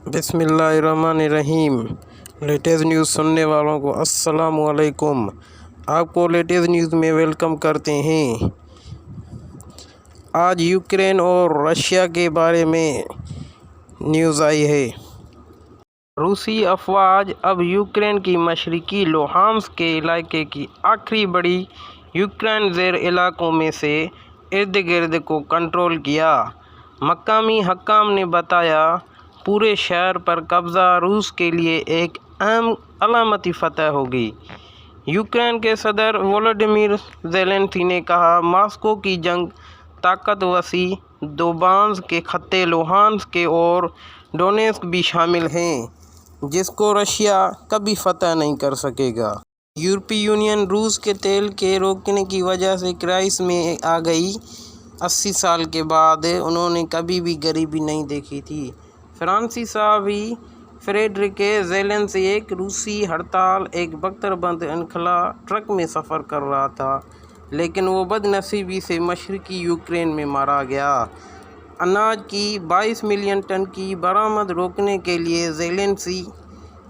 बिस्मिल्लाहिर्रहमानिर्रहीम। Latest news सुनने वालों को अस्सलाम वालेकुम। आपको लेटेस्ट न्यूज़ में वेलकम करते हैं। आज यूक्रेन और रशिया के बारे में न्यूज़ आई है। रूसी अफवाज अब यूक्रेन की मशरकी लुहांस्क के इलाके की आखिरी बड़ी यूक्रेन ज़ेर इलाकों में से इर्द गिर्द को कंट्रोल किया। मकामी हक्काम ने बताया पूरे शहर पर कब्ज़ा रूस के लिए एक अहम अलामती फतह होगी। यूक्रेन के सदर वोलोडिमिर ज़ेलेंस्की ने कहा मॉस्को की जंग ताकत वसी दोबांज के खत्ते लुहांस्क के और डोनेट्स्क भी शामिल हैं, जिसको रशिया कभी फतह नहीं कर सकेगा। यूरोपीय यूनियन रूस के तेल के रोकने की वजह से क्राइसिस में आ गई। 80 साल के बाद उन्होंने कभी भी गरीबी नहीं देखी थी। फ्रांसीसी फ्रेडरिक ज़ेलेंस्की एक रूसी हड़ताल एक बख्तरबंद इनखला ट्रक में सफ़र कर रहा था, लेकिन वो बदनसीबी से मशरकी यूक्रेन में मारा गया। अनाज की 22 मिलियन टन की बरामद रोकने के लिए ज़ेलेंस्की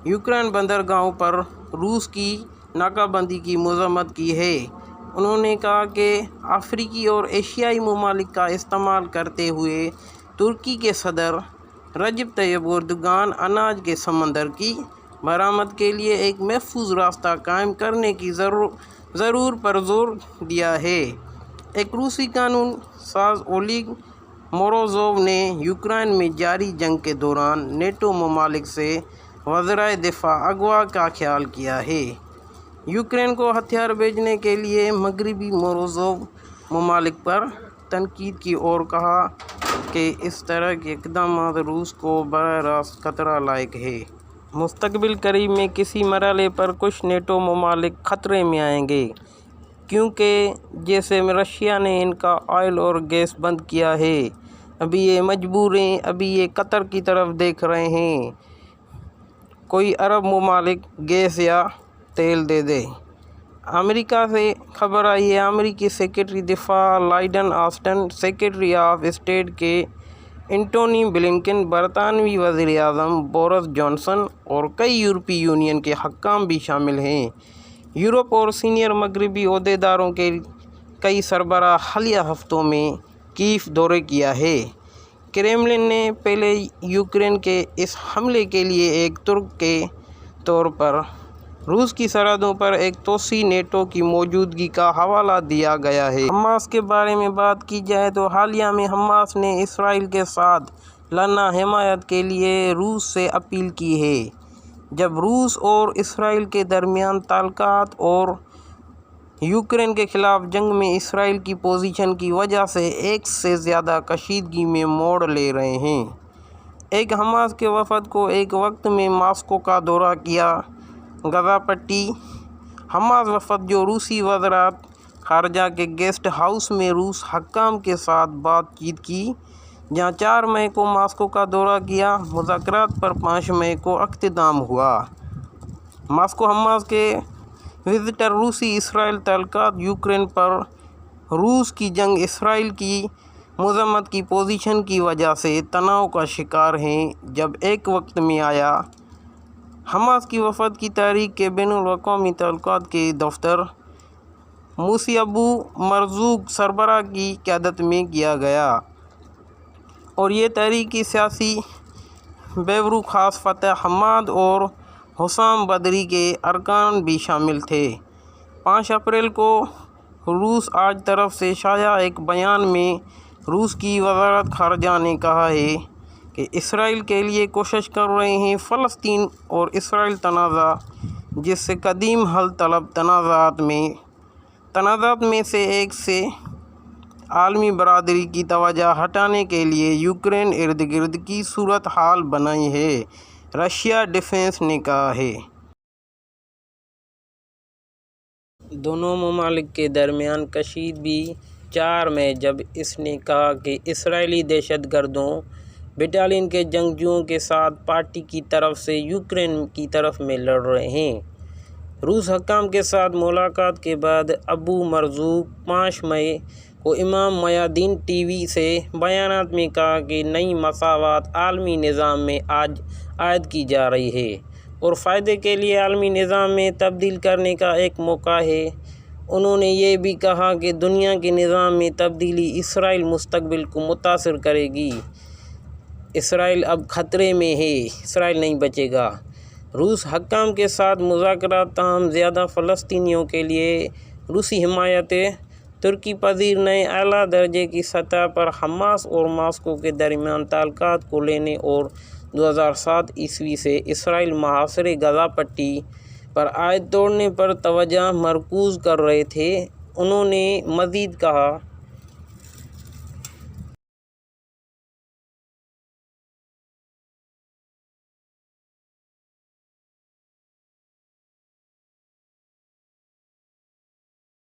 यूक्रेन बंदरगाहों पर रूस की नाकाबंदी की मज़म्मत की है। उन्होंने कहा कि अफ्रीकी और एशियाई ममालिक का इस्तेमाल करते हुए तुर्की के सदर रजब तैयब एर्दोगान अनाज के समंदर की बरामद के लिए एक महफूज रास्ता कायम करने की ज़रूर पर जोर दिया है। एक रूसी कानून साज ओलेग मोरोजोव ने यूक्रेन में जारी जंग के दौरान नेटो ममालिक से वज़ीर दिफा अगवा का ख्याल किया है। यूक्रेन को हथियार भेजने के लिए मगरबी मोरोजोव ममालिक पर तनकीद की और कहा कि इस तरह के इक़दाम रूस को बराह रास्त खतरा लायक है। मुस्तक़बिल करीब में किसी मरहले पर कुछ नेटो ममालिक ख़तरे में आएंगे, क्योंकि जैसे रशिया ने इनका ऑयल और गैस बंद किया है, अभी ये मजबूर हैं, अभी ये कतर की तरफ देख रहे हैं कोई अरब ममालिक गैस या तेल दे दे। अमेरिका से खबर आई है अमेरिकी सेक्रेटरी दिफा Lloyd Austin, secretary of state के एंटोनी ब्लिंकन, बरतानवी वज़ीर आज़म बोरिस जॉनसन और कई यूरोपीय यूनियन के हक्काम भी शामिल हैं। यूरोप और सीनियर मगरबी ओहदेदारों के कई सरबराह हालिया हफ्तों में कीव दौरे किया है। क्रेमलिन ने पहले यूक्रेन के इस हमले के लिए एक तुर्क के तौर पर रूस की सरहदों पर एक तोसी नेटो की मौजूदगी का हवाला दिया गया है। हमास के बारे में बात की जाए तो हालिया में हमास ने इसराइल के साथ लड़ना हिमायत के लिए रूस से अपील की है। जब रूस और इसराइल के दरमियान ताल्लुकात और यूक्रेन के ख़िलाफ़ जंग में इसराइल की पोजीशन की वजह से एक से ज़्यादा कशीदगी में मोड़ ले रहे हैं। एक हमास के वफद को एक वक्त में मॉस्को का दौरा किया। गज़ा पट्टी हमास वफद जो रूसी वज़ारत ख़ारजा के गेस्ट हाउस में रूस हक्काम के साथ बातचीत की, जहाँ 4 मई को मॉस्को का दौरा किया। मुज़ाकरात पर 5 मई को अख्तिताम हुआ। मॉस्को हमास के विज़िटर रूसी इसराइल ताल्लुकात यूक्रेन पर रूस की जंग इसराइल की मज़म्मत की पोजीशन की वजह से तनाव का शिकार हैं। जब एक वक्त में आया हमास की वफद की तारीख के बैनुल-अक़वामी ताल्लुकात के दफ्तर मूसी अबू मरज़ूक सरबराह की क़यादत में किया गया, और ये तहरीक की सियासी बैवरू ख़ास फ़तह हमाद और हुसाम बदरी के अरकान भी शामिल थे। 5 अप्रैल को रूस आज तरफ से शाया एक बयान में रूस की वज़ारत ख़ारजा ने कहा है कि इसराइल के लिए कोशिश कर रहे हैं फ़लस्तीन और इसराइल तनाज़ा, जिससे कदीम हल तलब तनाज़ात में से एक से आलमी बरादरी की तवज्जो हटाने के लिए यूक्रेन इर्द गिर्द की सूरत हाल बनाई है, रशिया डिफेंस ने कहा है। दोनों ममालिक के दरमियान कशीदगी 4 मई, जब इसने कहा कि इसराइली दहशतगर्दों बटालियन के जंगजुओं के साथ पार्टी की तरफ से यूक्रेन की तरफ में लड़ रहे हैं। रूस हक्काम के साथ मुलाकात के बाद अबू मरज़ूक 5 मई کو امام میادین ٹی وی سے بیانات میں کہا کہ نئی مساوات عالمی نظام میں آج عائد کی جا رہی ہے اور فائدے کے لیے عالمی نظام میں تبدیل کرنے کا ایک موقع ہے۔ انہوں نے یہ بھی کہا کہ دنیا کے نظام میں تبدیلی اسرائیل مستقبل کو متاثر کرے گی۔ اسرائیل اب خطرے میں ہے، اسرائیل نہیں بچے گا۔ روس حکام کے ساتھ مذاکرات، تاہم زیادہ فلسطینیوں کے لیے روسی حمایت۔ ترکی پذیر نئے اعلیٰ درجے کی سطح پر حماس اور ماسکو کے درمیان تعلقات کو لینے اور 2007 سے اسرائیل محاصرے غزہ پٹی پر عائد توڑنے پر توجہ مرکوز کر رہے تھے۔ انہوں نے مزید کہا